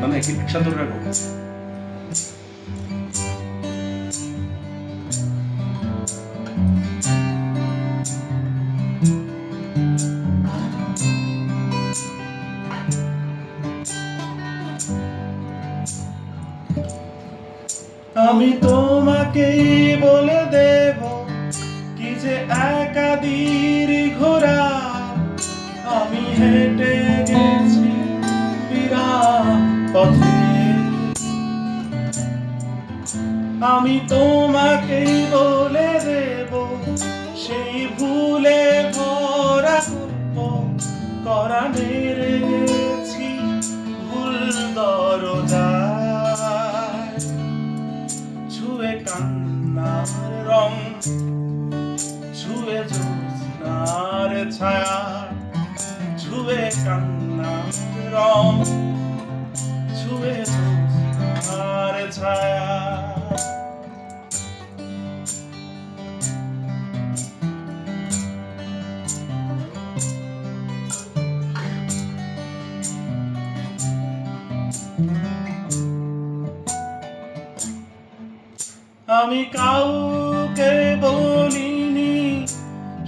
মানে একসাথে ধরে রাখো। আমি তোমাকেই বলে দেব কি যে একাদির ঘোরা আমি হেঁটে গেছি বিরাট পথে। আমি তোমাকেই বলে দেব সেই ভুলে ভরা গল্প করা মেরে গেছি ভুল দরজায়। ছুঁয়ে কান্নার রং, ছুঁয়ে জ্যোৎস্নার ছায়া, ছুঁয়ে কান্নার রং, ছুঁয়ে জ্যোৎস্নার ছায়া। আমি কাউকে বলিনি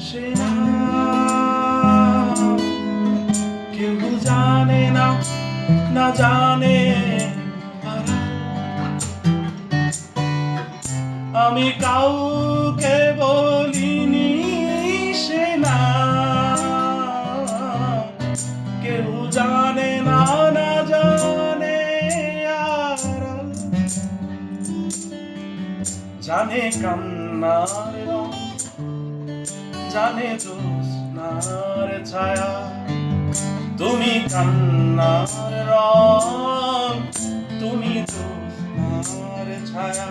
সে নাম, কেউ জানে না, না জানে আমি কাউকে বলিনি সে নাম, কেউ জানে না, না জানে আড়াল। জানে কান্নার রং, জানে জ্যোৎস্নার ছায়া, তুমি কান্নার রং, তুমি জ্যোৎস্নার ছায়া।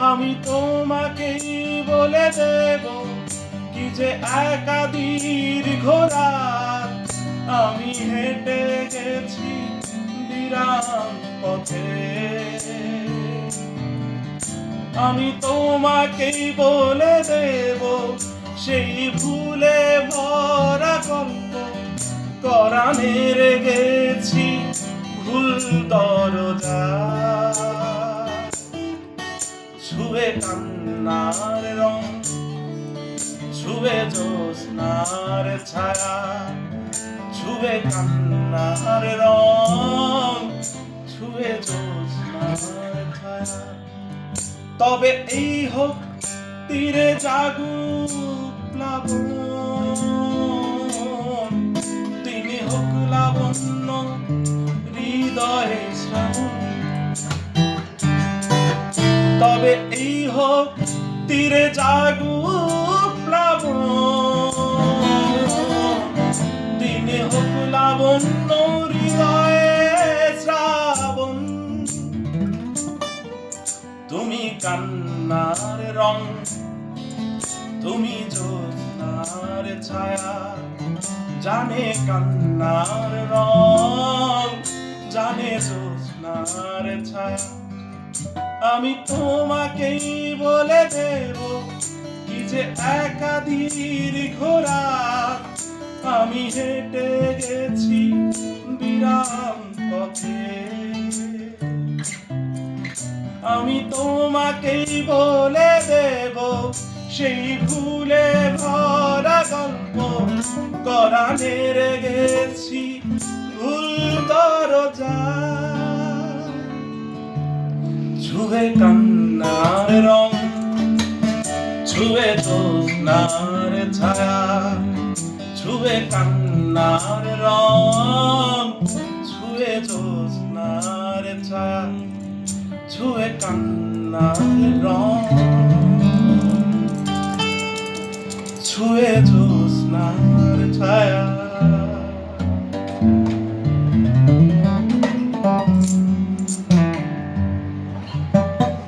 আমি তোমাকেই বলে দেব কি যে একাদির ঘোরা আমি হেঁটে গেছি বিরাম পথে। আমি তোমাকেই বলে দেব সেই ভুলে ভরা গল্প করা মেরে গেছি ভুল দরজা। ছুঁয়ে কান্নার রং, ছুঁয়ে জ্যোৎস্নার ছায়া, ছুঁয়ে কান্নার রং, ছুঁয়ে জ্যোৎস্নার ছায়া। তবে এই হোক তীরে জাগুক প্লাবন, তিনি হোক লাবণ্য হৃদয়ে শ্রাবণ। তবে এই হোক তীরে জাগুক প্লাবন, তিনি হোক লাবণ্য হৃদয়ে শ্রাবণ। তুমি কান্নার রং, তুমি জ্যোৎস্নার ছায়া, জানে কান্নার রং, জানে জ্যোৎস্নার ছায়া। আমি তোমাকেই বলে দেব কি যে একাদির ঘোরা আমি হেঁটে গেছি বিরাম পথে। আমি তোমাকেই বলে দেব সেই ভুলে ভরা গল্প করা মেরে গেছি ভুল দরজা। ছুঁয়ে কান্নার রং, ছুঁয়ে জ্যোৎস্নার ছায়া, ছুঁয়ে কান্নার রং, ছুঁয়ে জ্যোৎস্নার ছায়া, ছুঁয়ে কান্নার রং, ছুঁয়ে জ্যোৎস্নার ছায়া।